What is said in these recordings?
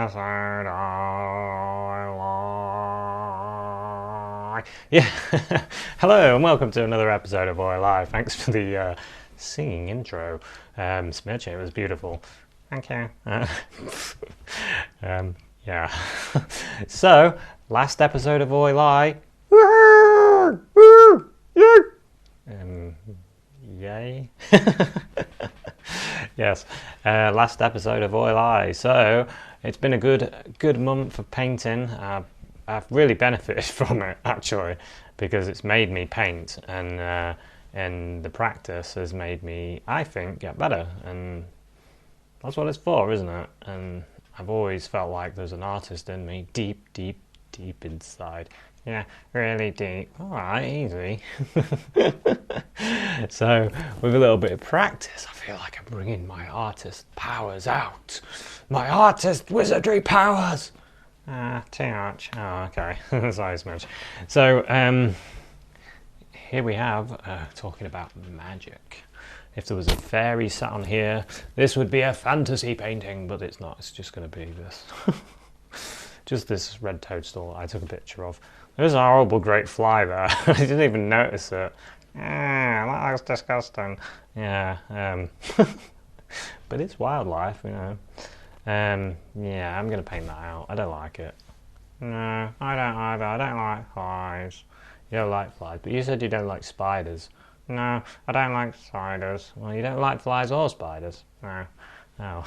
episode of Oil. Yeah, hello and welcome to another episode of Oil Live. Thanks for the singing intro, Smitch. It was beautiful. Thank you. Yeah. So, last episode of Oil Live. Yay. Yes, last episode of Oil Eye. So it's been a good month for painting. I've really benefited from it actually, because it's made me paint, and the practice has made me, I think, get better, and that's what it's for, isn't it? And I've always felt like there's an artist in me, deep inside. Yeah, really deep. Alright, easy. So, with a little bit of practice, I feel like I'm bringing my artist powers out. My artist wizardry powers! Too much. Oh, okay. Sorry, Smudge. So, here we have, talking about magic. If there was a fairy sat on here, this would be a fantasy painting, but it's not. It's just going to be this. Just this red toadstool I took a picture of. There's a horrible great fly there. I didn't even notice it. That looks disgusting. Yeah, but it's wildlife, you know. Yeah, I'm going to paint that out. I don't like it. No, I don't either. I don't like flies. You don't like flies, but you said you don't like spiders. No, I don't like spiders. Well, you don't like flies or spiders. No. Oh.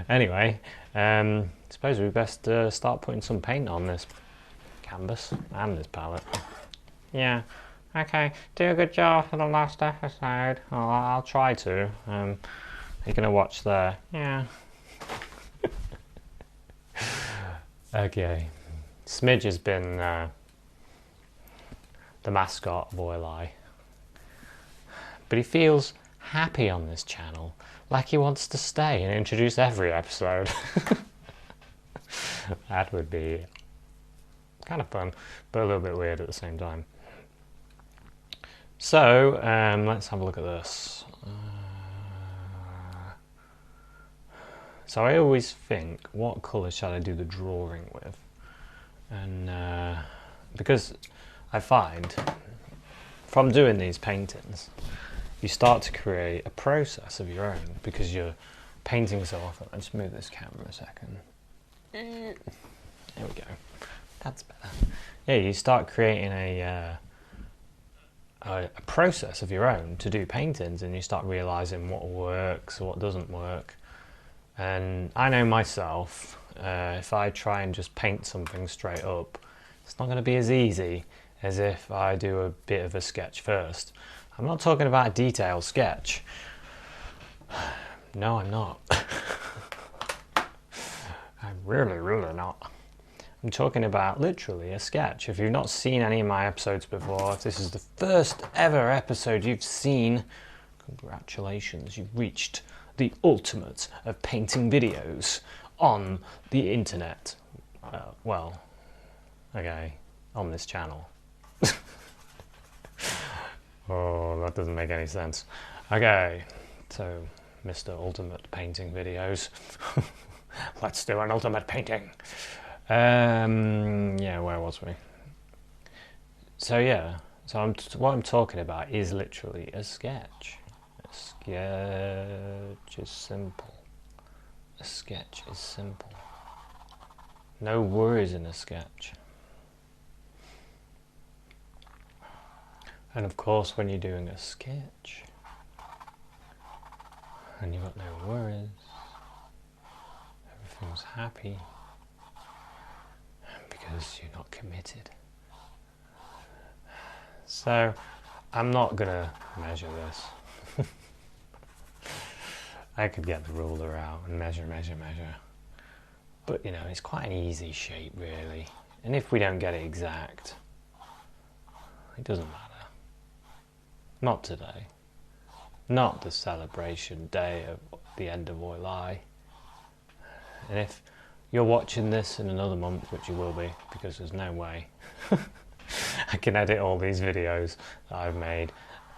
Anyway, suppose we best start putting some paint on this canvas and this palette. Yeah. Okay. Do a good job for the last episode. Oh, I'll try to. You're gonna watch there. Yeah. Okay. Smidge has been the mascot of Oil Eye, but he feels happy on this channel, like he wants to stay and introduce every episode. That would be kind of fun, but a little bit weird at the same time. So, let's have a look at this. So I always think, what colour shall I do the drawing with? And because I find, from doing these paintings, you start to create a process of your own, because you're painting so often. Let's move this camera a second. There we go. That's better. Yeah, you start creating a process of your own to do paintings, and you start realising what works, what doesn't work. And I know myself, if I try and just paint something straight up, it's not going to be as easy as if I do a bit of a sketch first. I'm not talking about a detailed sketch. No, I'm not. I'm really not. I'm talking about literally a sketch. If you've not seen any of my episodes before, if this is the first ever episode you've seen, congratulations, you've reached the ultimate of painting videos on the internet. Well, okay, on this channel. Oh, that doesn't make any sense. Okay, so Mr. Ultimate Painting Videos. Let's do an ultimate painting. Yeah, where was we? So yeah, so what I'm talking about is literally a sketch. A sketch is simple. A sketch is simple. No worries in a sketch. And of course, when you're doing a sketch and you've got no worries, everything's happy, because you're not committed. So I'm not gonna measure this. I could get the ruler out and measure. But you know, it's quite an easy shape really. And if we don't get it exact, it doesn't matter. Not today. Not the celebration day of the end of Oil Eye. And if you're watching this in another month, which you will be, because there's no way I can edit all these videos that I've made,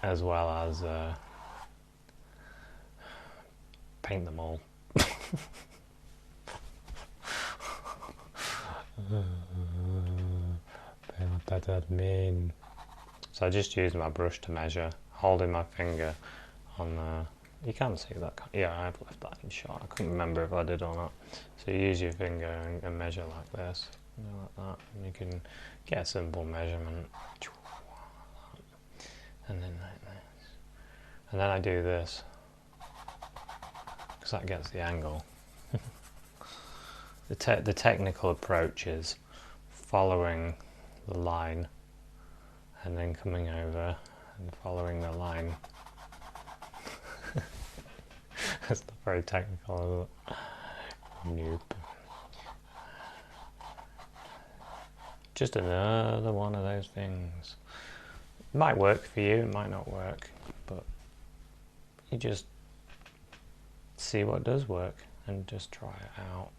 as well as paint them all. What does that mean? So I just use my brush to measure, holding my finger on the... You can see that. Yeah, I've left that in shot. I couldn't remember if I did or not. So you use your finger and measure like this, like that, and you can get a simple measurement. And then like this. And then I do this, because that gets the angle. The technical approach is following the line and then coming over and following the line. That's not very technical, is it? Nope. Just another one of those things. It might work for you, it might not work, but you just see what does work and just try it out.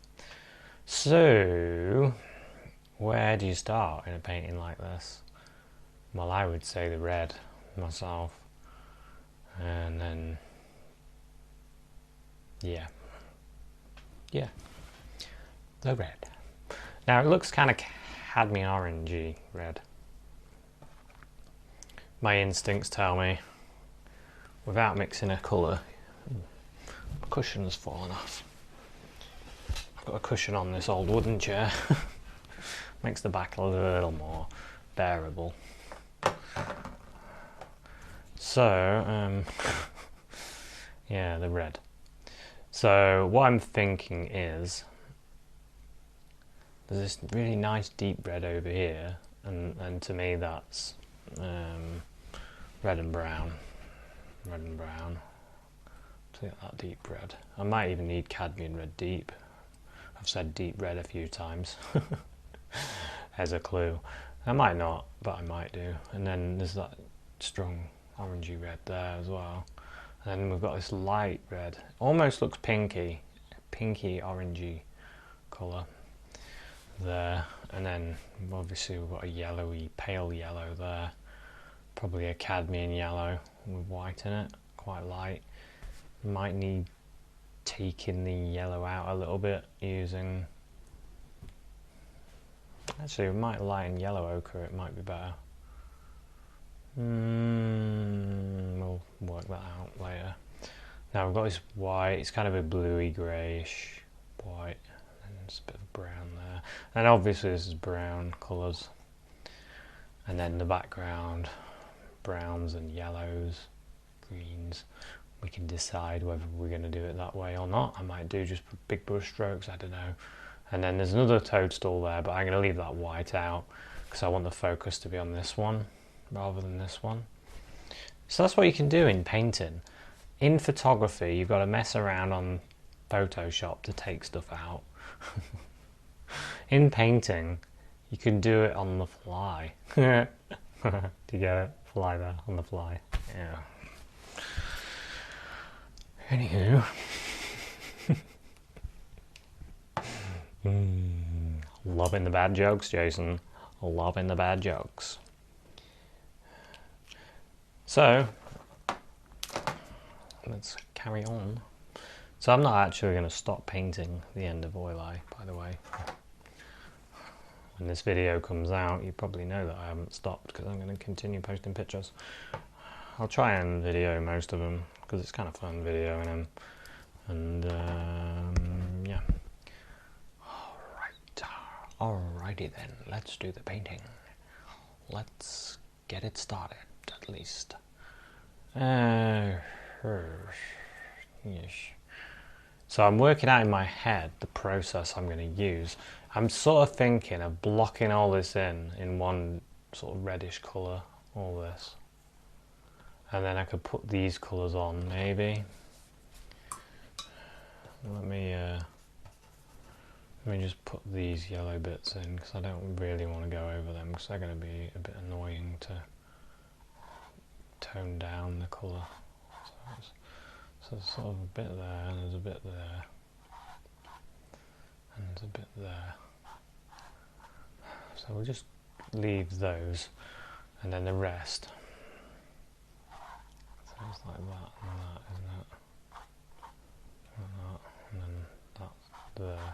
So, where do you start in a painting like this? Well, I would say the red myself, and then yeah, the red. Now it looks kind of cadmium orangey red. My instincts tell me, without mixing a colour, my cushion's fallen off. I've got a cushion on this old wooden chair. Makes the back a little more bearable. So, yeah, the red. So what I'm thinking is, there's this really nice deep red over here, and to me that's red and brown. Red and brown. To get that deep red. I might even need cadmium red deep. I've said deep red a few times. As a clue. I might not, but I might do. And then there's that strong orangey red there as well. And then we've got this light red. Almost looks pinky orangey colour there. And then obviously we've got a yellowy, pale yellow there. Probably a cadmium yellow with white in it, quite light. Might need taking the yellow out a little bit using... Actually, we might lighten yellow ochre, it might be better. We'll work that out later. Now we've got this white, it's kind of a bluey greyish white, and there's a bit of brown there. And obviously this is brown colours. And then the background, browns and yellows, greens. We can decide whether we're going to do it that way or not. I might do just big brush strokes, I don't know. And then there's another toadstool there, but I'm going to leave that white out because I want the focus to be on this one rather than this one. So that's what you can do in painting. In photography, you've got to mess around on Photoshop to take stuff out. In painting, you can do it on the fly. Do you get it? Fly there, on the fly. Yeah. Anywho. Loving the bad jokes, Jason. Loving the bad jokes. So, let's carry on. So I'm not actually going to stop painting the end of Oil Eye, by the way. When this video comes out, you probably know that I haven't stopped because I'm going to continue posting pictures. I'll try and video most of them because it's kind of fun videoing them. And yeah. Alrighty then, let's do the painting. Let's get it started, at least. Yes. So I'm working out in my head the process I'm going to use. I'm sort of thinking of blocking all this in one sort of reddish colour, all this. And then I could put these colours on, maybe. Let me just put these yellow bits in because I don't really want to go over them because they're going to be a bit annoying to tone down the colour. So there's sort of a bit there, and there's a bit there, and there's a bit there. So we'll just leave those, and then the rest. So it's like that and that, isn't it? And that, and then that's there.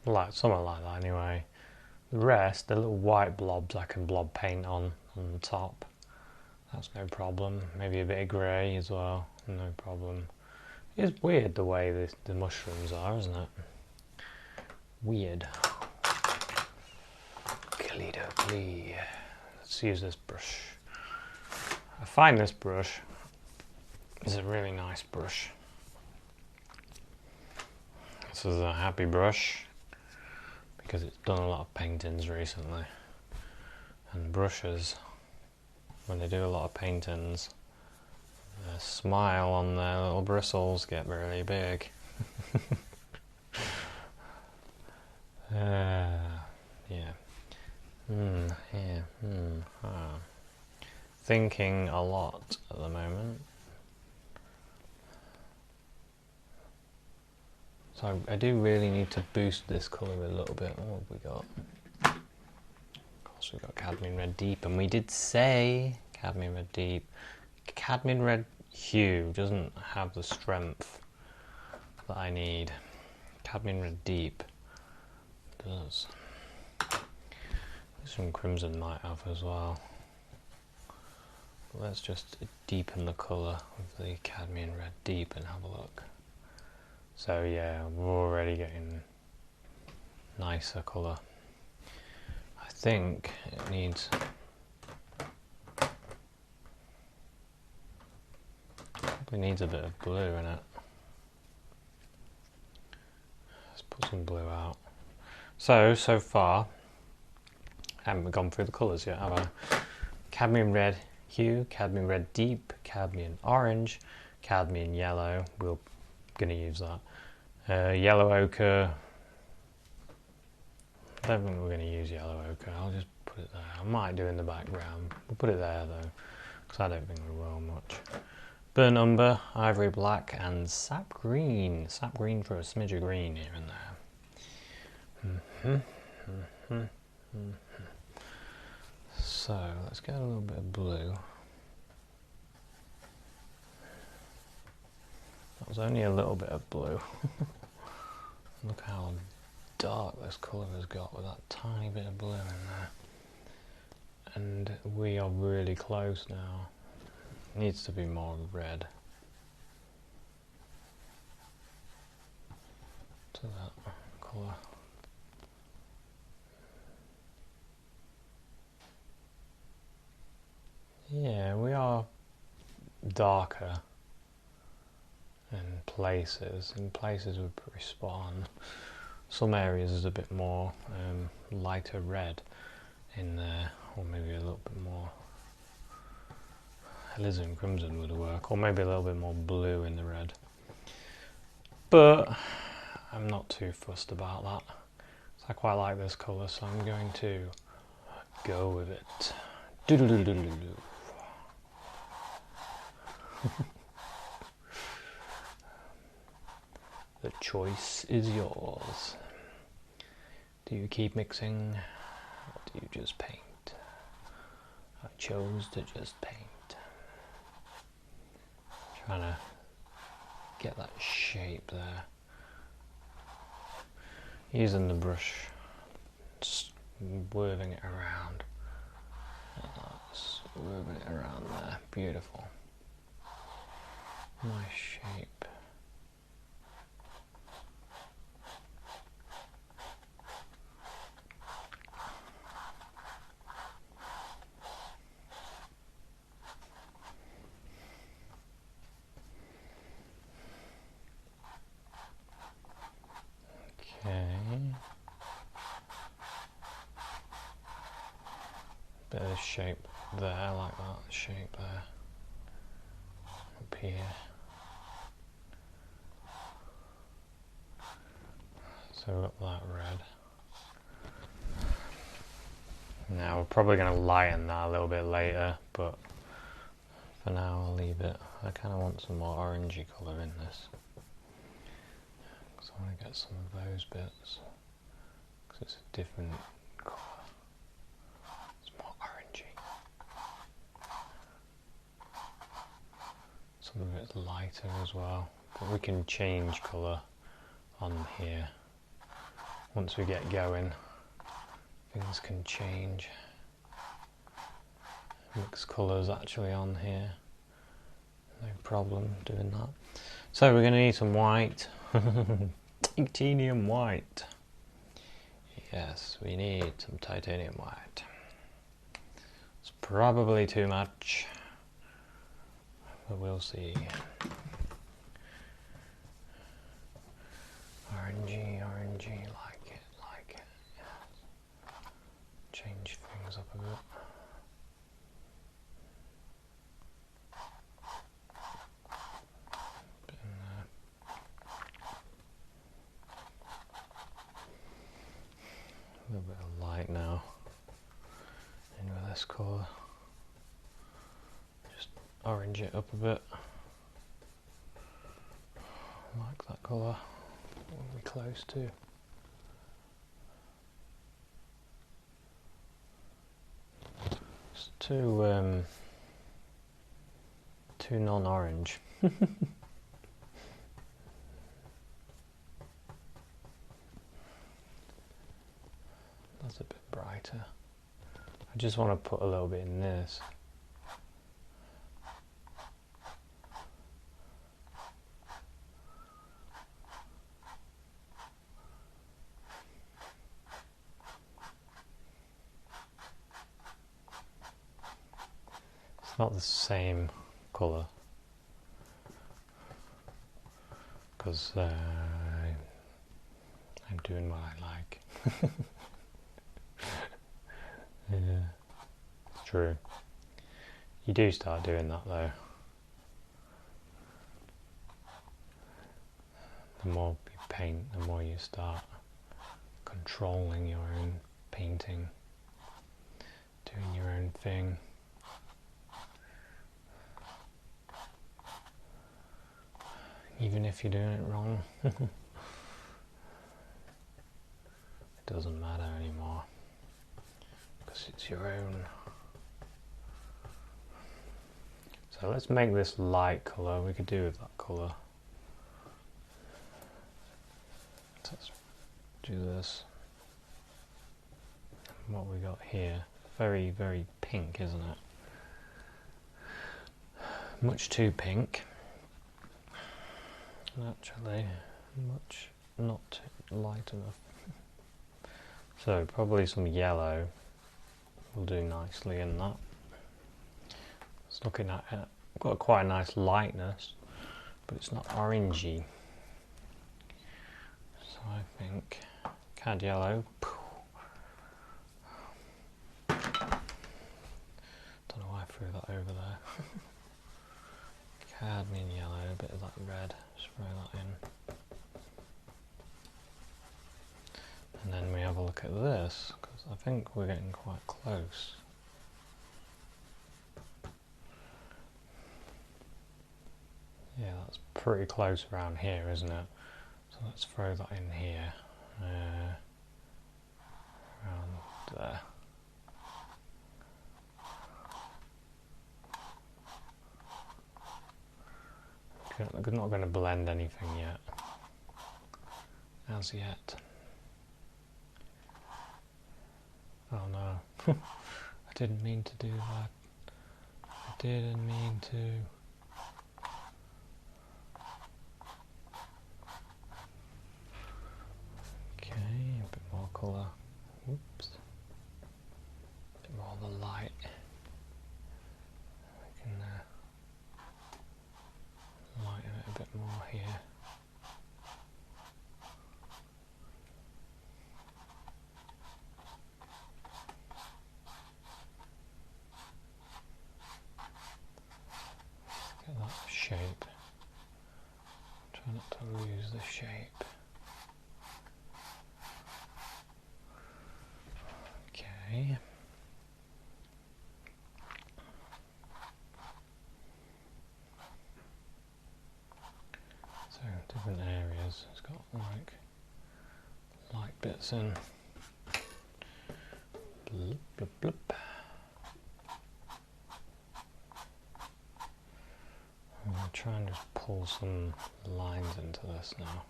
Like something like that anyway. The rest, the little white blobs I can blob paint on the top. That's no problem. Maybe a bit of grey as well, no problem. It's weird the way the mushrooms are, isn't it? Weird. Clee. Let's use this brush. I find this brush is a really nice brush. This is a happy brush because it's done a lot of paintings recently. And brushes, when they do a lot of paintings, the smile on their little bristles get really big. Yeah. Thinking a lot at the moment. So I do really need to boost this colour a little bit. What have we got? Of course we've got Cadmium Red Deep, and we did say Cadmium Red Deep. Cadmium Red Hue doesn't have the strength that I need. Cadmium Red Deep does. Some Crimson might have as well. But let's just deepen the colour of the Cadmium Red Deep and have a look. So yeah, we're already getting nicer colour. I think it needs probably needs a bit of blue in it. Let's put some blue out. So far, I haven't gone through the colours yet, have I? Cadmium Red Hue, Cadmium Red Deep, Cadmium Orange, Cadmium Yellow. We're going to use that. Yellow Ochre. I don't think we're going to use Yellow Ochre. I'll just put it there. I might do in the background. We'll put it there though, because I don't think we will much. Burnt Umber, Ivory Black, and Sap Green. Sap Green for a smidge of green here and there. So let's get a little bit of blue. That was only a little bit of blue. Look how dark this colour has got with that tiny bit of blue in there. And we are really close now. It needs to be more red to that colour. Yeah, we are darker in places. In places we're pretty spot on. Some areas is a bit more lighter red in there, or maybe a little bit more alizarin crimson would work, or maybe a little bit more blue in the red. But I'm not too fussed about that. So I quite like this colour, so I'm going to go with it. Doodle-doodle-doodle-doo. The choice is yours. Do you keep mixing, or do you just paint? I chose to just paint. Trying to get that shape there. Using the brush, swerving it around. Swerving it around there. Beautiful. Nice shape. Bit of shape there, I like that shape there. Up here. So we've got that red. Now we're probably going to lighten that a little bit later, but for now I'll leave it. I kind of want some more orangey colour in this. Because I want to get some of those bits. Because it's a different colour. It's more orangey. Some of it's lighter as well. But we can change colour on here. once we get going, things can change. Mix colours actually on here, no problem doing that. So we're going to need some white, titanium white. Yes, we need some titanium white. It's probably too much, but we'll see. Orangey, like it. Yes. Change things up a bit. A little bit of light now in with this colour. Just orange it up a bit. Like that colour. What are we close to? It's too non-orange. That's a bit brighter. I just want to put a little bit in this. It's not the same colour because I'm doing what I like. Yeah, it's true. You do start doing that though. The more you paint, the more you start controlling your own painting, doing your own thing. Even if you're doing it wrong, it doesn't matter anymore. Because it's your own. So let's make this light colour. We could do with that colour. Let's do this. What we got here, very, very pink, isn't it? Much too pink. Actually, much not light enough. So probably some yellow will do nicely in that. It's looking at it. Got quite a nice lightness, but it's not orangey. So I think cad yellow. Don't know why I threw that over there. Cadmium yellow, a bit of that red. Spray that in. And then we have a look at this, because I think we're getting quite close. Yeah, that's pretty close around here, isn't it? So let's throw that in here. Around there. I'm not going to blend anything yet. As yet. Oh no. I didn't mean to do that. I didn't mean to. Okay, a bit more colour. Whoops. A bit more of the light. We can lighten it a bit more here. Get that shape. Try not to lose the shape. Okay. So different areas. It's got like light bits in. Bloop, bloop, bloop. I'm going to try and just pull some lines into this now.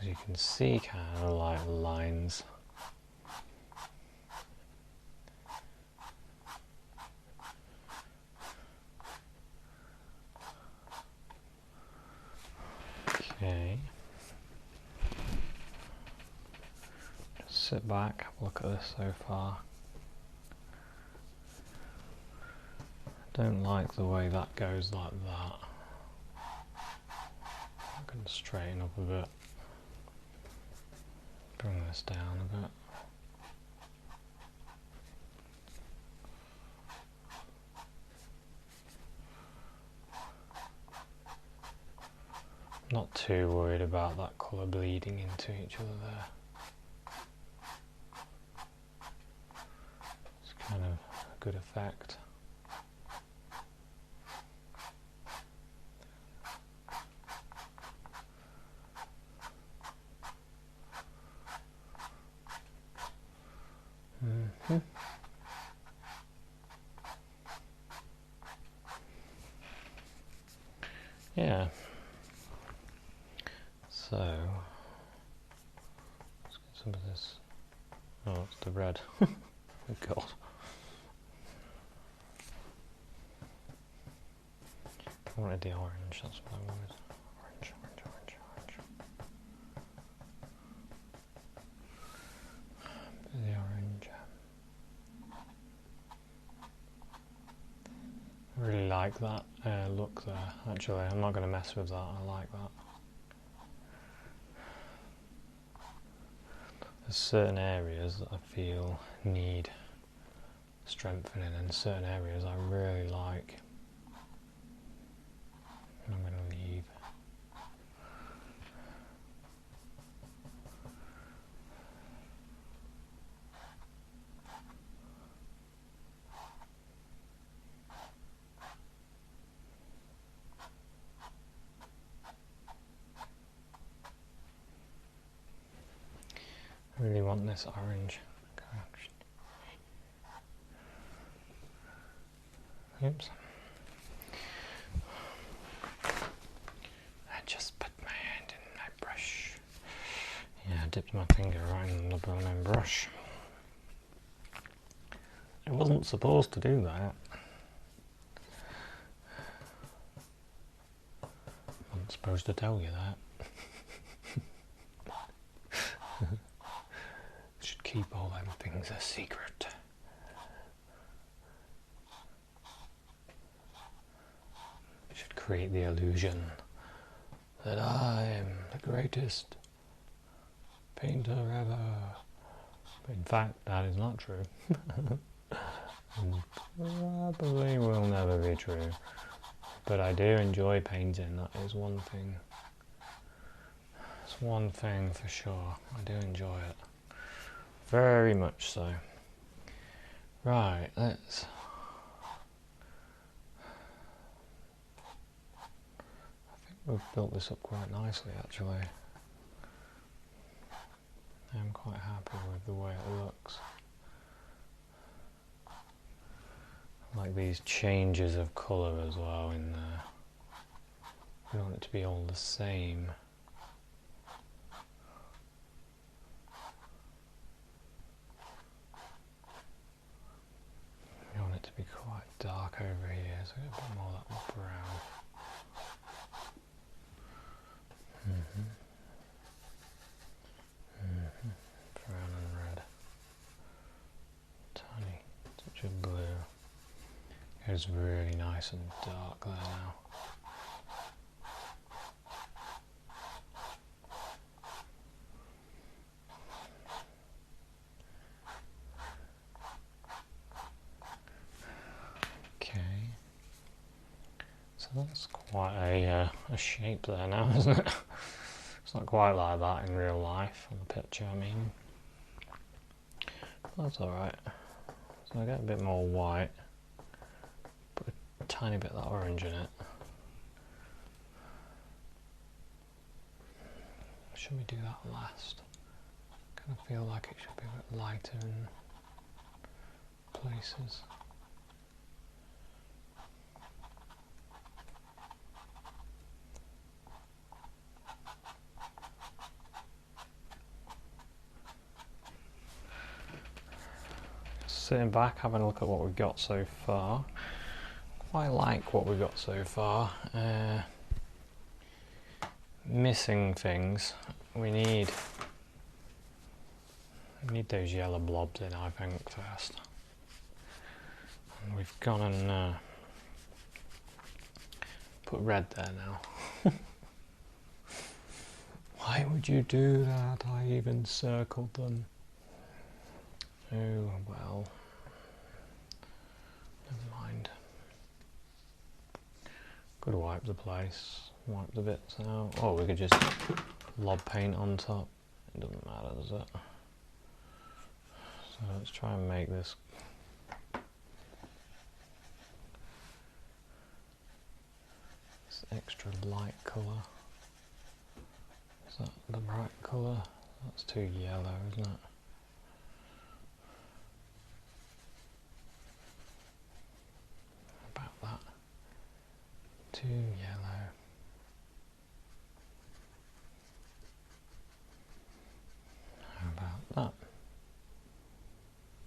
As you can see, kind of like lines. Okay. Just sit back, have a look at this so far. I don't like the way that goes like that. I'm going to straighten up a bit. Bring this down a bit. Not too worried about that colour bleeding into each other there. It's kind of a good effect. Yeah. So, let's get some of this. Oh, it's the red. Oh God. I wanted the orange, that's what I wanted. Orange, orange, orange, orange. Bit of the orange. I really like that look there, actually. I'm not going to mess with that, I like that. There's certain areas that I feel need strengthening and certain areas I really like. I'm going to leave. I really want this orange. Oops. I just put my hand in my brush. Yeah, I dipped my finger right in the Bowen brush. I wasn't supposed to do that. I wasn't supposed to tell you that. Should keep all them things a secret. Should create the illusion that I am the greatest painter ever. But in fact, that is not true. And probably will never be true. But I do enjoy painting, that is one thing. It's one thing for sure. I do enjoy it. Very much so. Right, let's... I think we've built this up quite nicely, actually. I'm quite happy with the way it looks. I like these changes of colour as well in there. We don't want it to be all the same. We want it to be quite dark over here, so get a bit more of that brown. Brown and red. Tiny touch of blue. It's really nice and dark there now. Okay. So that's quite a shape there now, isn't it? It's not quite like that in real life, on the picture I mean. But that's alright. So I get a bit more white, put a tiny bit of that orange in it. Should we do that last? I kind of feel like it should be a bit lighter in places. sitting back, having a look at what we've got so far. Quite like what we've got so far. Missing things. We need those yellow blobs in, I think, first. And we've gone and put red there now. Why would you do that? I even circled them. Oh, well. Never mind. Could wipe the place, wipe the bits out. Or we could just lob paint on top. It doesn't matter, does it? So let's try and make this extra light colour. Is that the right colour? That's too yellow, isn't it? About that. Too yellow. How about that?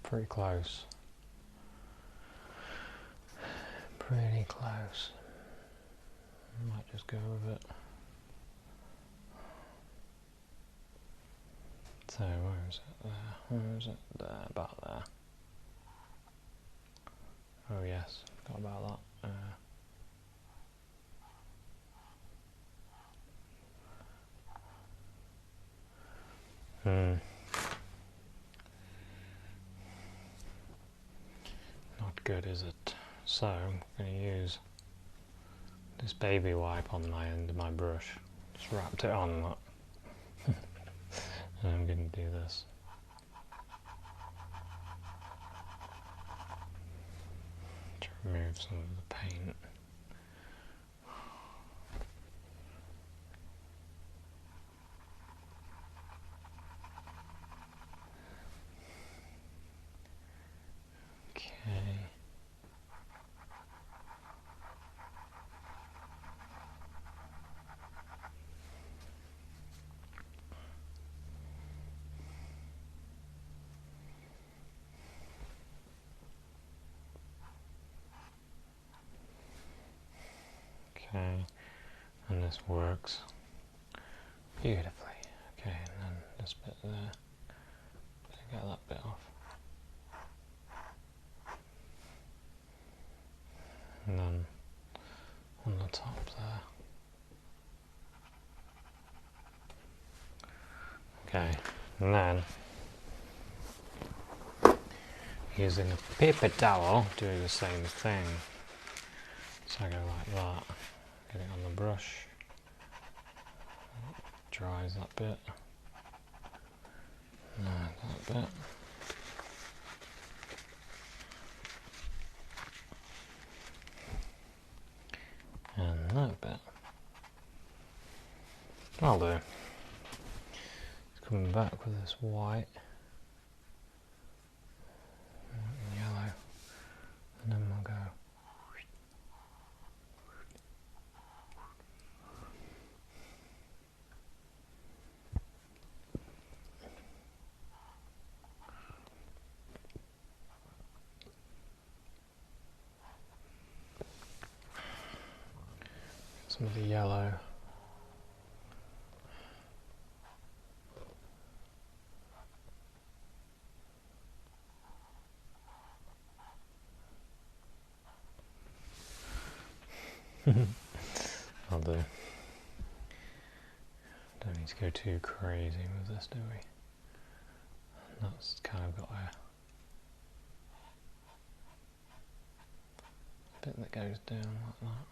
Pretty close. Pretty close. Might just go with it. So where is it there? Where is it there? About there. Oh yes, got about that. Not good, is it? So I'm going to use this baby wipe on my end of my brush. Just wrapped it on that. And I'm going to do this. To remove some of the paint. Okay. Okay, and this works beautifully. Okay, and then this bit there, get that bit off. And then on the top there. Okay, and then using a paper towel, doing the same thing. So I go like that, get it on the brush, dries that bit, and that bit. And that bit. I'll do. It's coming back with this white and yellow, and then we'll go. Some of the yellow. I'll do. Don't need to go too crazy with this, do we? That's kind of got a bit that goes down like that.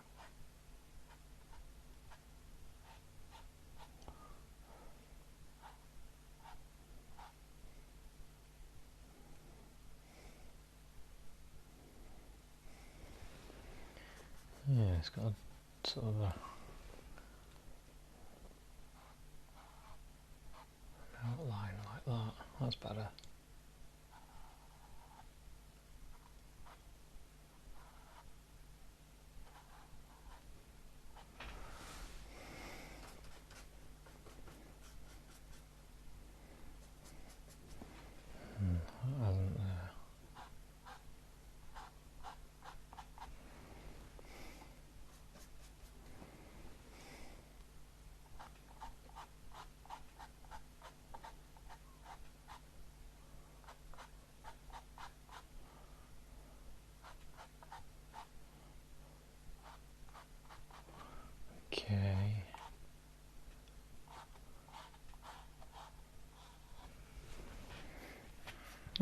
Yeah, it's got a sort of a outline like that. That's better. That hasn't there.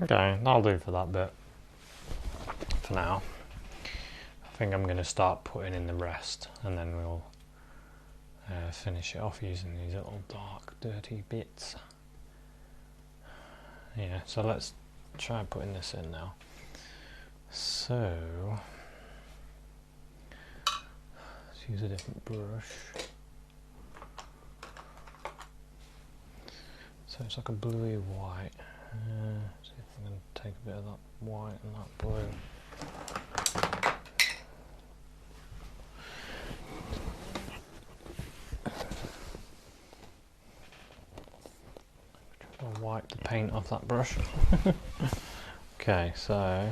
Okay, that'll do for that bit for now. I think I'm going to start putting in the rest, and then we'll finish it off using these little dark dirty bits. Yeah, so let's try putting this in now. So let's use a different brush. So it's like a bluey white. See if I can take a bit of that white and that blue. I'll wipe the paint off that brush. Okay, so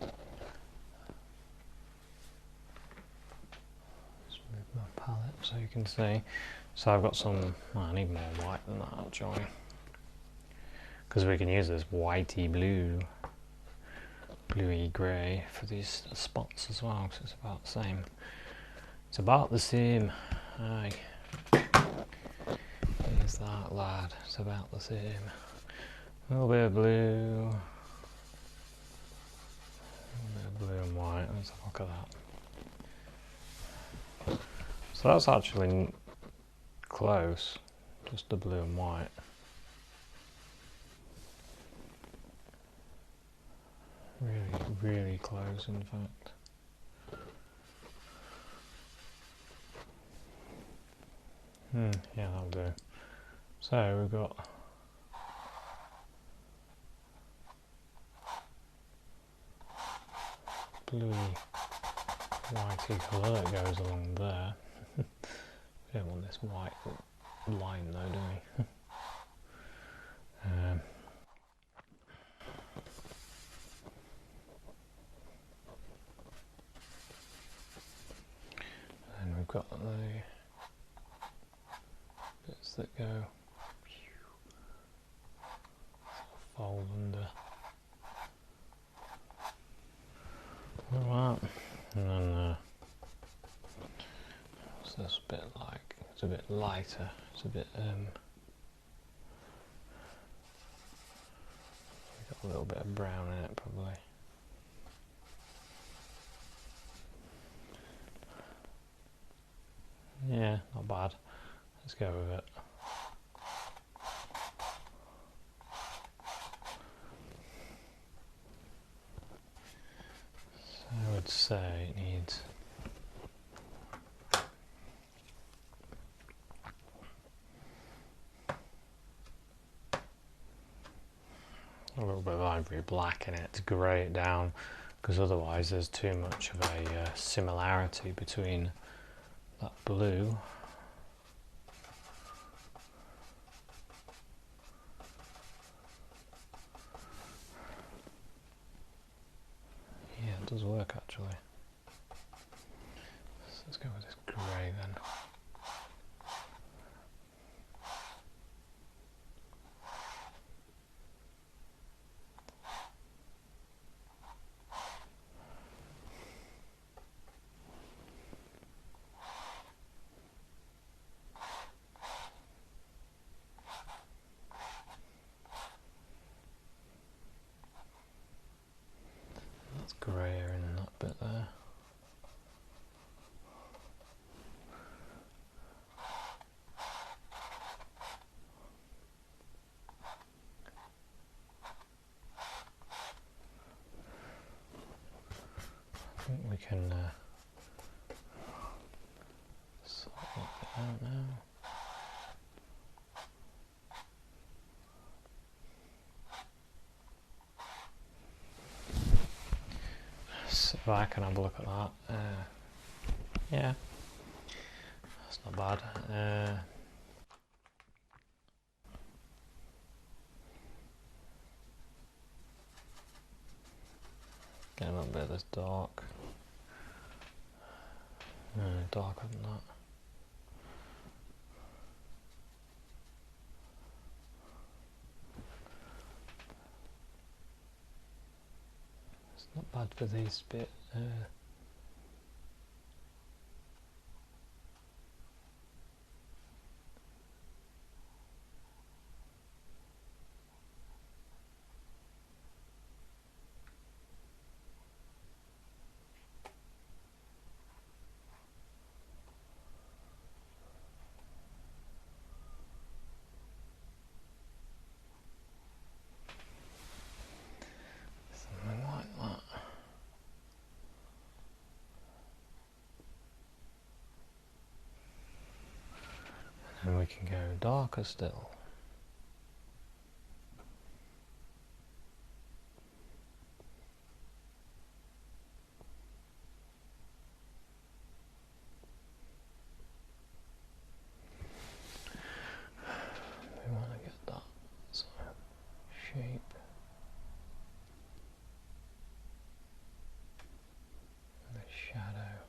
let's move my palette so you can see. So I've got some, well, I need more white than that actually, because we can use this whitey blue, bluey grey for these spots as well, because it's about the same. It's about the same. Aye. Here's that lad, it's about the same. A little bit of blue. A bit of blue and white, let's have a look at that. So that's actually close, just the blue and white. Really close in fact. Yeah, that'll do. So we've got bluey whitey colour that goes along there. We don't want this white line though, do we? And we've got the bits that go fold under. Like that. And then what's this bit like? It's a bit lighter. It's a bit got a little bit of brown in it probably. Yeah, not bad. Let's go with it. So I would say it needs a little bit of ivory black in it to grey it down, because otherwise there's too much of a similarity between that blue it does work actually. So let's go with this grey then. That's greyer in that bit there. I think we can sort that bit out now. Sit back and have a look at that. Yeah, that's not bad. Get a little bit of this dark. Darker than that. It's not bad for these bit. And we can go darker still. We want to get that sort of shape. And the shadow.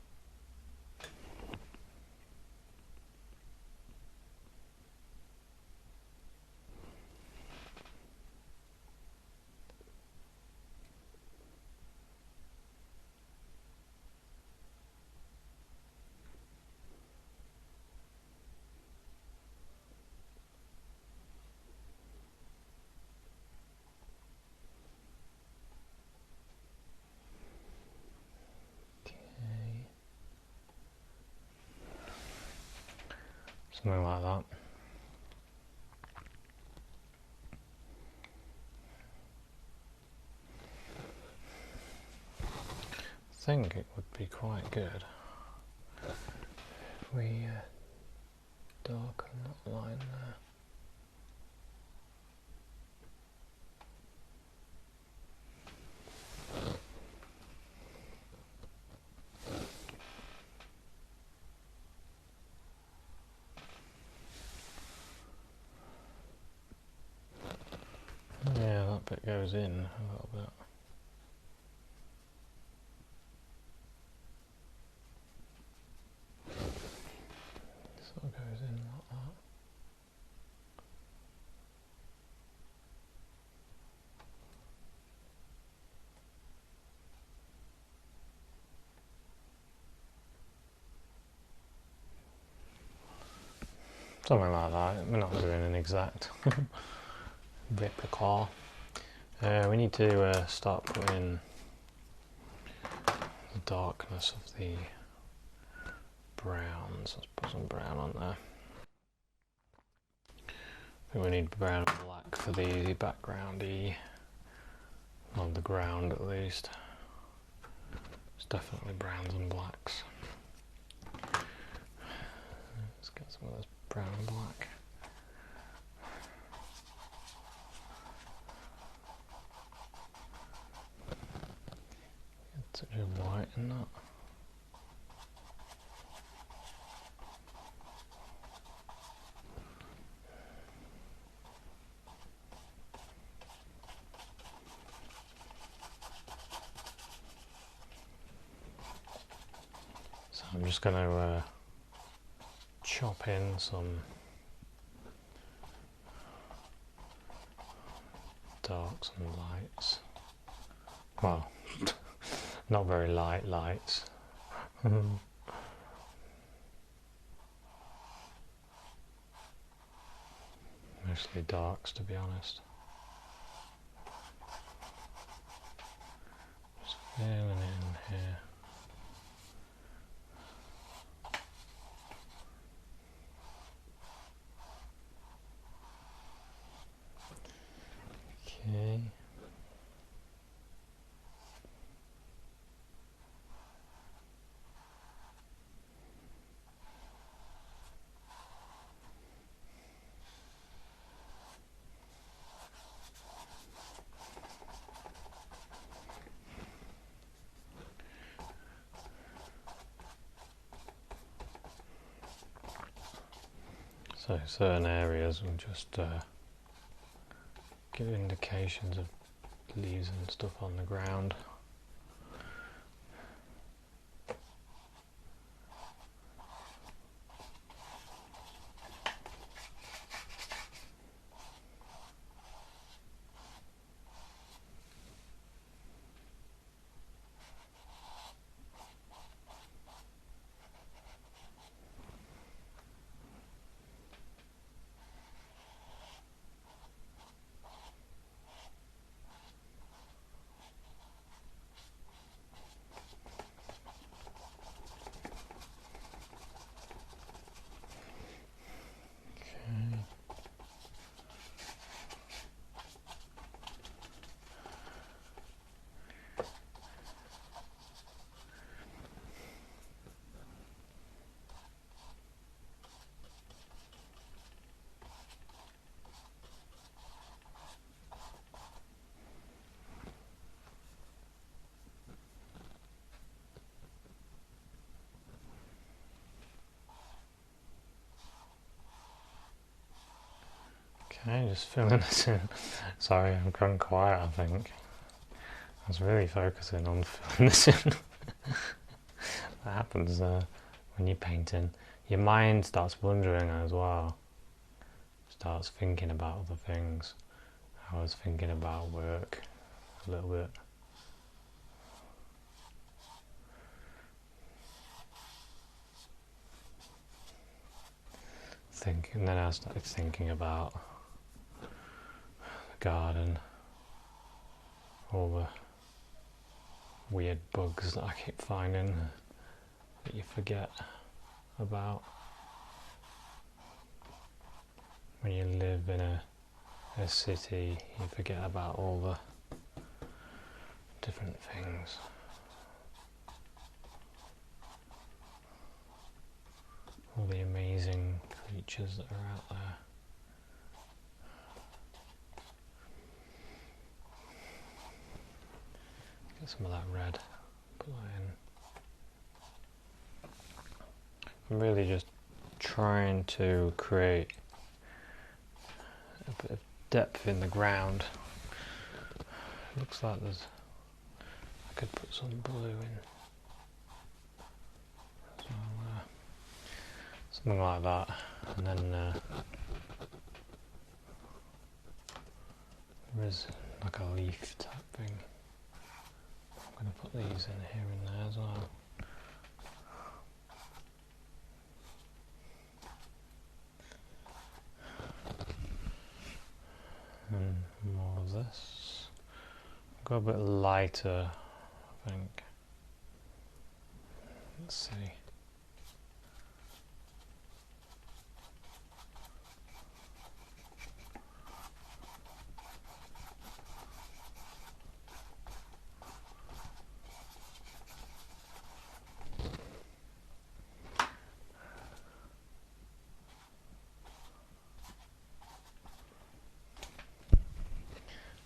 Something like that. I think it would be quite good if we darken that line there. Yeah, that bit goes in a little bit. Sort of goes in like that. Something like that. We're not doing an exact replica. We need to start putting the darkness of the browns. Let's put some brown on there. I think we need brown and black for the backgroundy, on the ground at least. It's definitely browns and blacks. Let's get some of this brown and black. Get such a white in that. So I'm just going to chop in some darks and lights. Well, not very light lights. Mostly darks, to be honest. Just filling in here. Okay. So certain areas will just give indications of leaves and stuff on the ground. Okay, just filling this in. Sorry, I'm gone quiet, I think. I was really focusing on filling this in. That happens when you're painting. Your mind starts wandering as well. Starts thinking about other things. I was thinking about work a little bit. And then I started thinking about the garden, all the weird bugs that I keep finding that you forget about when you live in a city. You forget about all the different things. All the amazing creatures that are out there. Get some of that red, put that in. I'm really just trying to create a bit of depth in the ground. It looks like I could put some blue in. So, something like that, and then there is like a leaf type thing. I'm going to put these in here and there as well. And more of this. Go a bit lighter, I think. Let's see.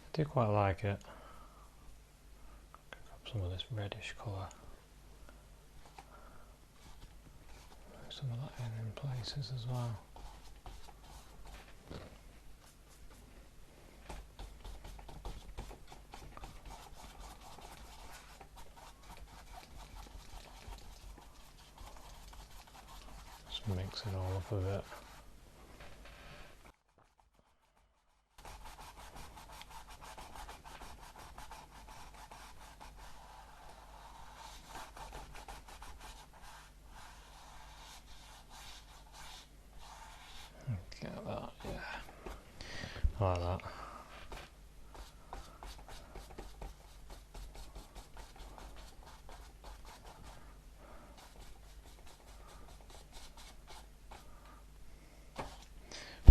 I do quite like it. Grab some of this reddish colour. Some of that in places as well. Just mix it all up a bit. Get that, yeah. I like that.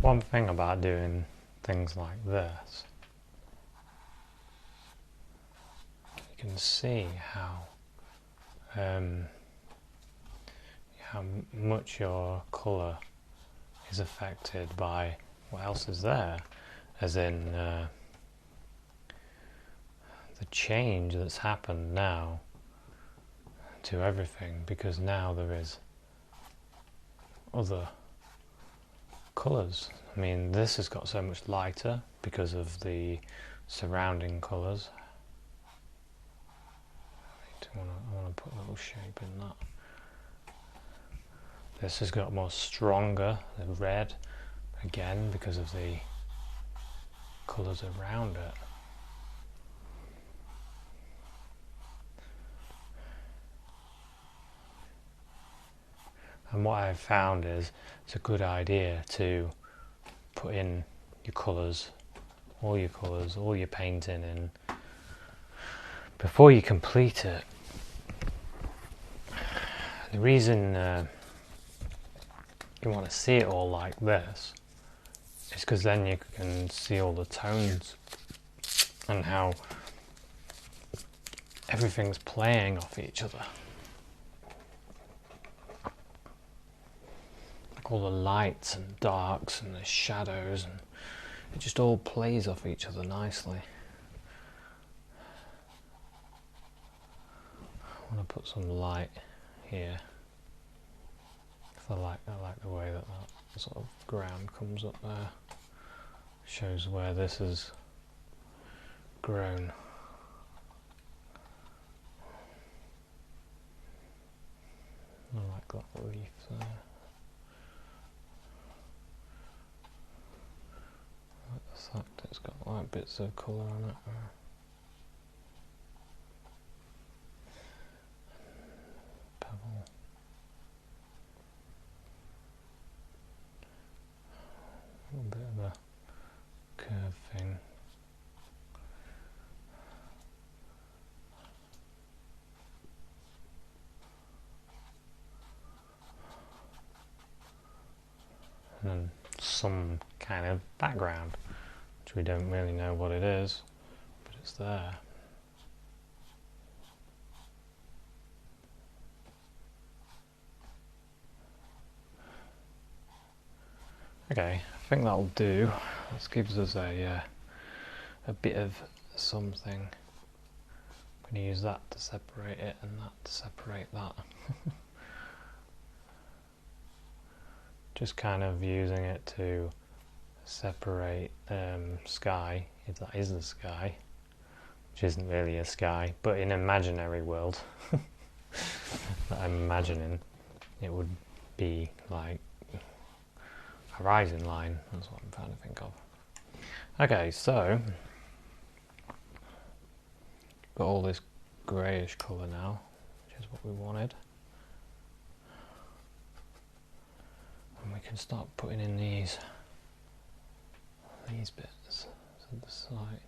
One thing about doing things like this, you can see how much your colour is affected by what else is there, as in the change that's happened now to everything, because now there is other colours. I mean, this has got so much lighter because of the surrounding colours. I want to put a little shape in that. This has got more stronger, the red, again because of the colours around it. And what I've found is it's a good idea to put in your colours, all your painting in before you complete it. The reason you want to see it all like this is because then you can see all the tones and how everything's playing off each other. Like all the lights and darks and the shadows, and it just all plays off each other nicely. I want to put some light here. I like the way that sort of ground comes up there. shows where this is grown. I like that leaf there. I like the fact it's got like bits of colour on it. Pebble. A little bit of a curve thing. And then some kind of background, which we don't really know what it is, but it's there. Okay, I think that'll do. This gives us a bit of something. I'm going to use that to separate it and that to separate that. Just kind of using it to separate sky, if that is the sky, which isn't really a sky, but in an imaginary world that I'm imagining, it would be like horizon line. That's what I'm trying to think of. Okay, so got all this greyish colour now, which is what we wanted. And we can start putting in these bits to the side.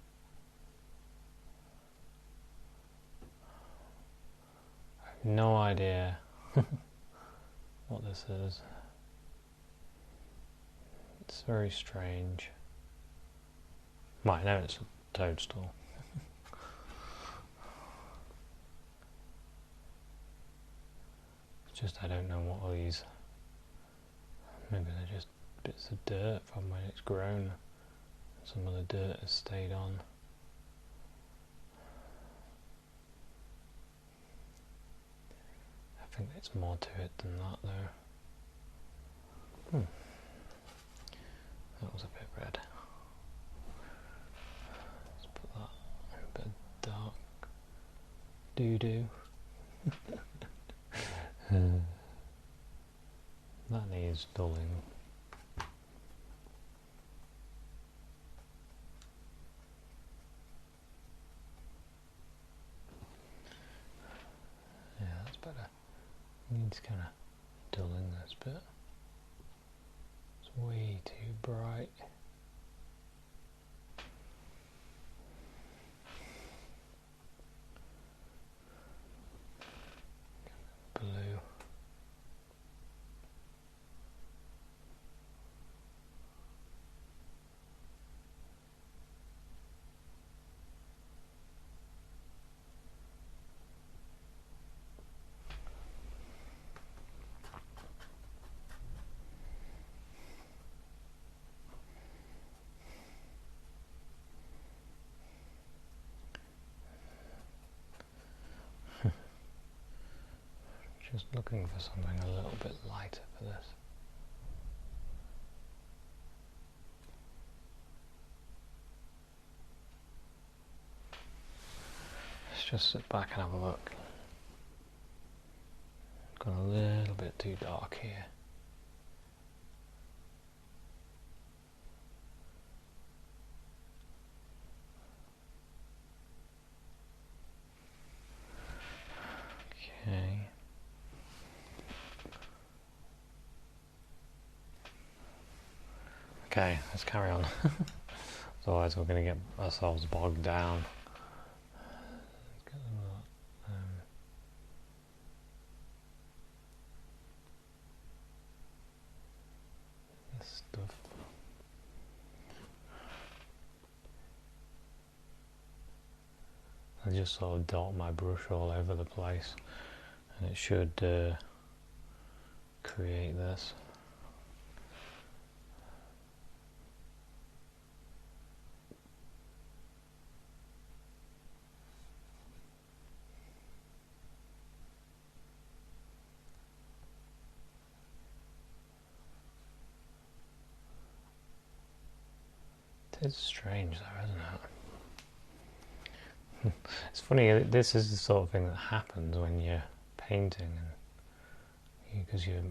I have no idea what this is. It's very strange. Might know it's a toadstool. It's just I don't know what all these. Maybe they're just bits of dirt from when it's grown. Some of the dirt has stayed on. I think there's more to it than that though. That was a bit red. Let's put that in a bit dark. Doo-doo. That needs dulling. Yeah, that's better. Needs kind of dulling this bit. It's way too bright. Blue. Just looking for something a little bit lighter for this. Let's just sit back and have a look. Gone a little bit too dark here. Okay. Okay, let's carry on. Otherwise we're going to get ourselves bogged down. Let's get this stuff. I just sort of dot my brush all over the place and it should create this. It's strange though, isn't it? It's funny, this is the sort of thing that happens when you're painting, and because you're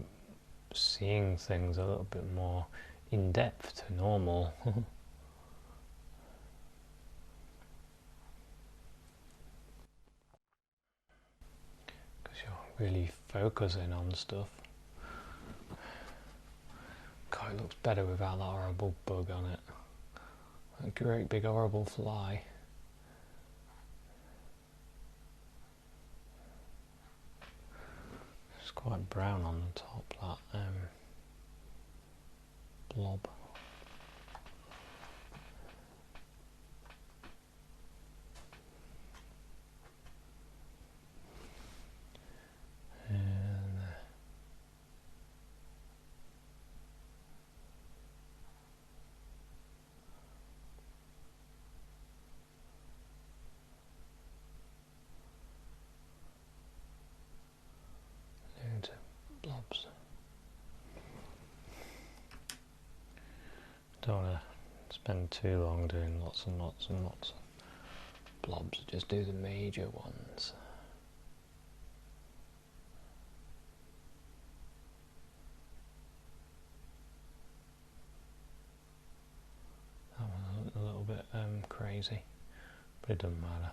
seeing things a little bit more in depth to normal. Because you're really focusing on stuff. God, it looks better without that horrible bug on it. A great big horrible fly. It's quite brown on the top, that blob. And loads of blobs. Don't want to spend too long doing lots and lots and lots of blobs, just do the major ones. That one's a little bit crazy, but it doesn't matter.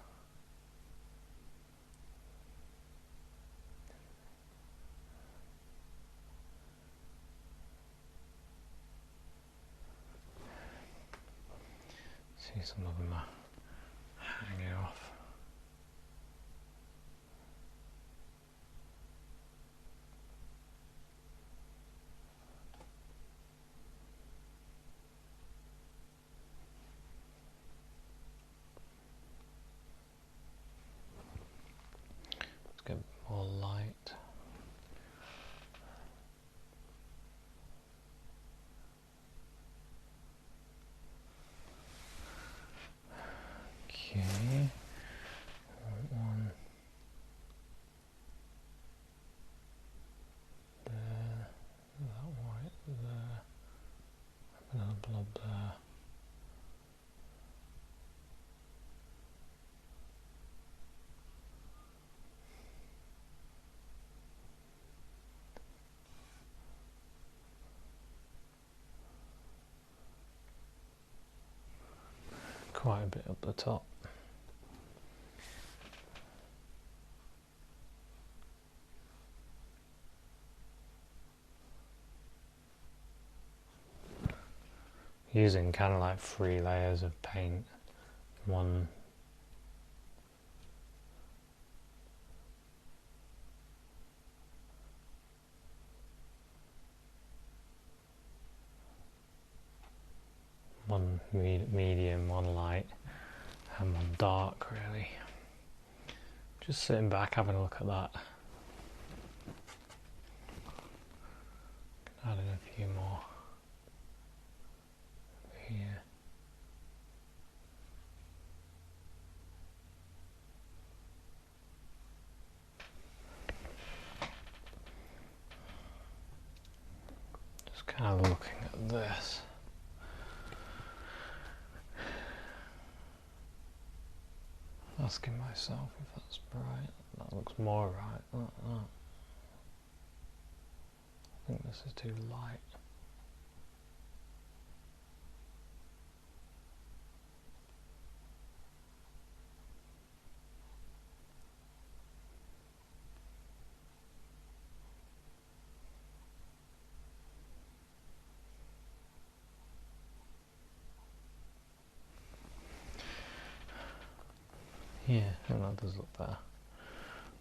See, some of them are hanging off. Let's get more light. Okay. One there, that white there, another blob there. Quite a bit up the top. Using kind of like 3 layers of paint. One medium, one light, and one dark, really. Just sitting back having a look at that. Add in a few more here. Just kind of looking at this. Asking myself if that's right. That looks more right. I think this is too light. Yeah, I think that does look better.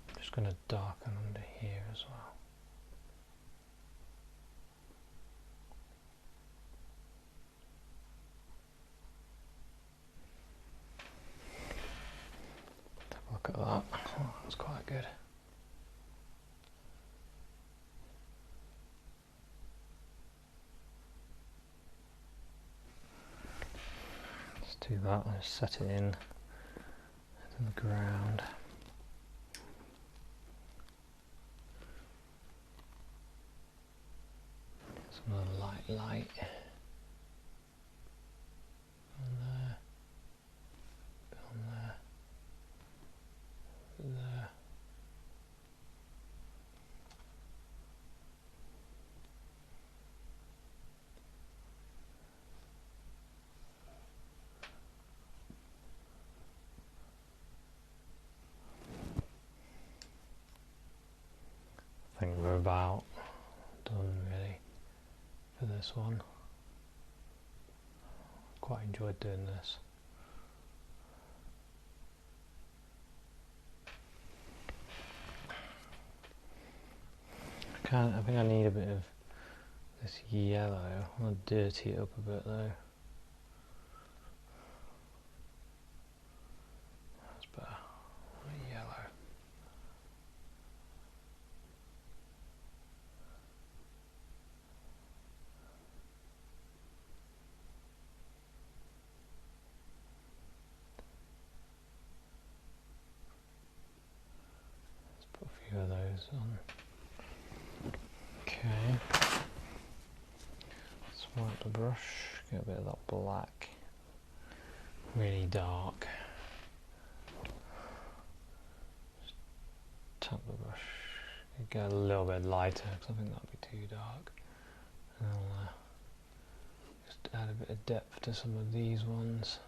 I'm just going to darken under here as well. Have a look at that. Oh, that's quite good. Let's do that. Let's set it in to the ground. Some of the light. And we're about done really for this one. Quite enjoyed doing this. I think I need a bit of this yellow. I want to dirty it up a bit though. That's better. Yellow. Let's put a few of those on. Okay. Swipe the brush, get a bit of that black, really dark. Just tap the brush, get a little bit lighter because I think that'd be too dark. And I'll just add a bit of depth to some of these ones.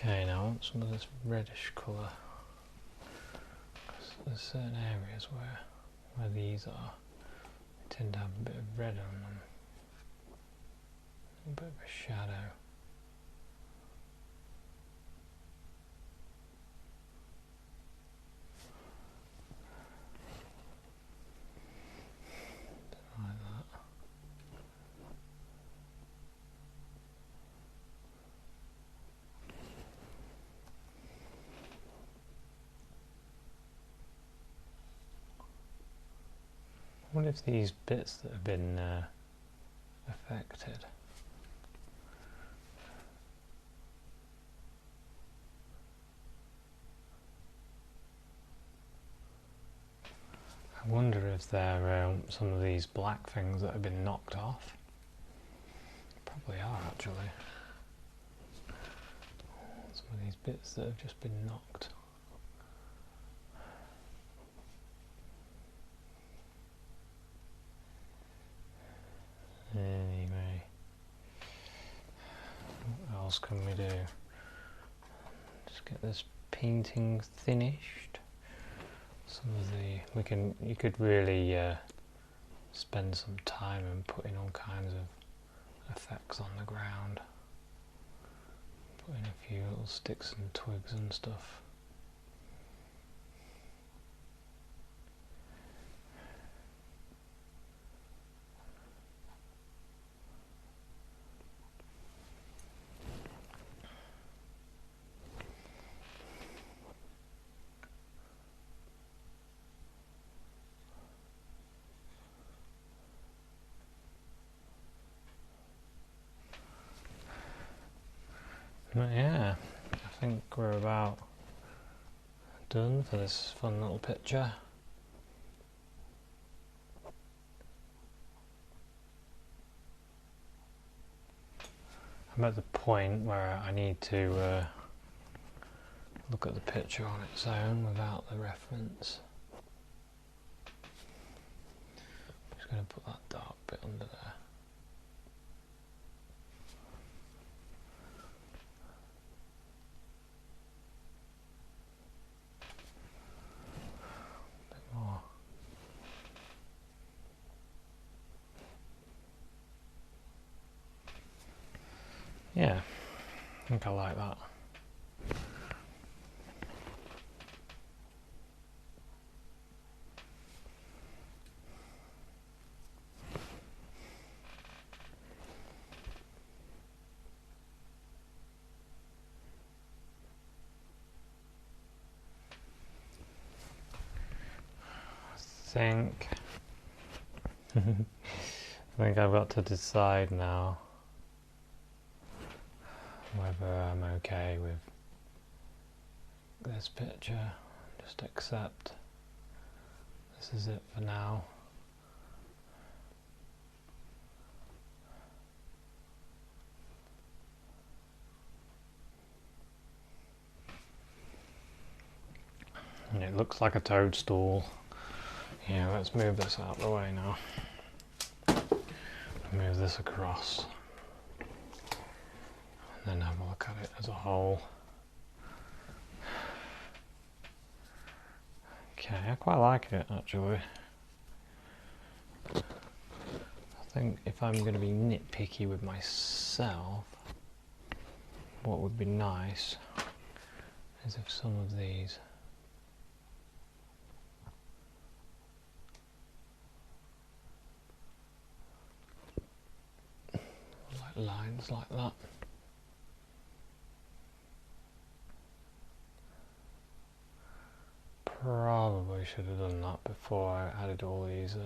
Okay, now I want some of this reddish colour. There's certain areas where these are, they tend to have a bit of red on them. A bit of a shadow. Like that. I wonder if these bits that have been affected, I wonder if they're some of these black things that have been knocked off. Probably are actually. Some of these bits that have just been knocked. Anyway, what else can we do? Just get this painting finished. Some of the you could really spend some time and put in all kinds of effects on the ground. Put in a few little sticks and twigs and stuff. But yeah, I think we're about done for this fun little picture. I'm at the point where I need to look at the picture on its own without the reference. I'm just going to put that dark bit under there. Yeah, I think I like that. I think I've got to decide now whether I'm okay with this picture. Just accept this is it for now. And it looks like a toadstool. Yeah, let's move this out of the way now. Move this across. And then have a look at it as a whole. Okay, I quite like it actually. I think if I'm going to be nitpicky with myself, what would be nice is if some of these like lines like that. Probably should have done that before I added all these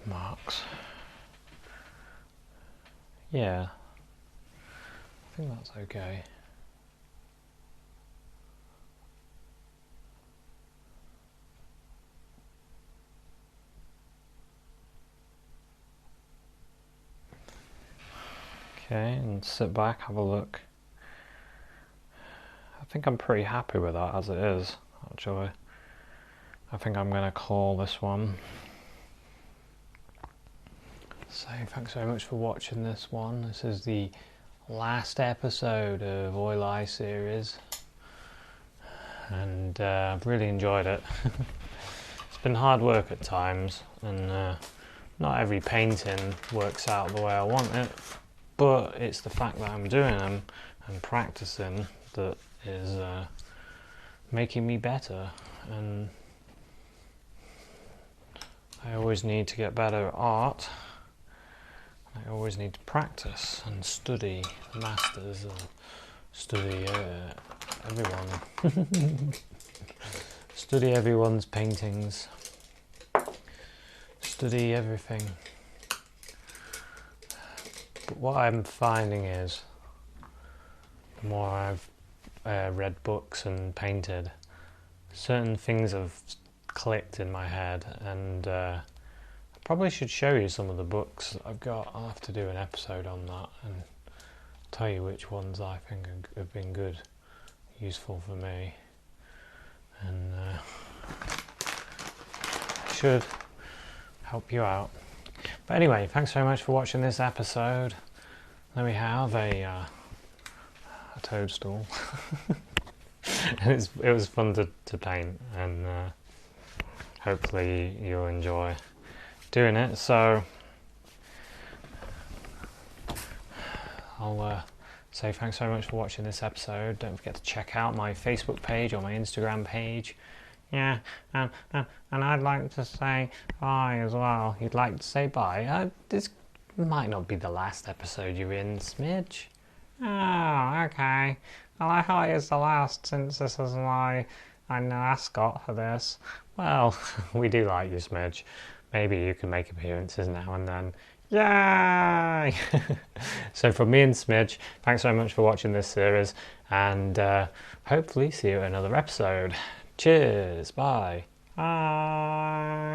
marks. Yeah, I think that's okay. Okay, and sit back, have a look. I think I'm pretty happy with that as it is, actually. I think I'm going to call this one. So thanks very much for watching this one. This is the last episode of Oil Eye series. And I've really enjoyed it. It's been hard work at times, and not every painting works out the way I want it. But it's the fact that I'm doing them and practicing that is making me better, and I always need to get better at art. I always need to practice and study the masters and study everyone. Study everyone's paintings. Study everything. But what I'm finding is, the more I've read books and painted, certain things have clicked in my head, and I probably should show you some of the books that I've got. I'll have to do an episode on that and tell you which ones I think have been good, useful for me, and should help you out. But anyway, thanks very much for watching this episode. There we have a toadstool. And it was fun to paint, and hopefully you'll enjoy doing it. So I'll say thanks very much for watching this episode. Don't forget to check out my Facebook page or my Instagram page. Yeah, and I'd like to say bye as well. You'd like to say bye? This might not be the last episode you're in, Smidge. Oh, okay. Well, I thought it was the last, since this is my mascot for this. Well, we do like you, Smidge. Maybe you can make appearances now and then. Yay! So from me and Smidge, thanks very much for watching this series, and hopefully see you at another episode. Cheers, bye. Bye.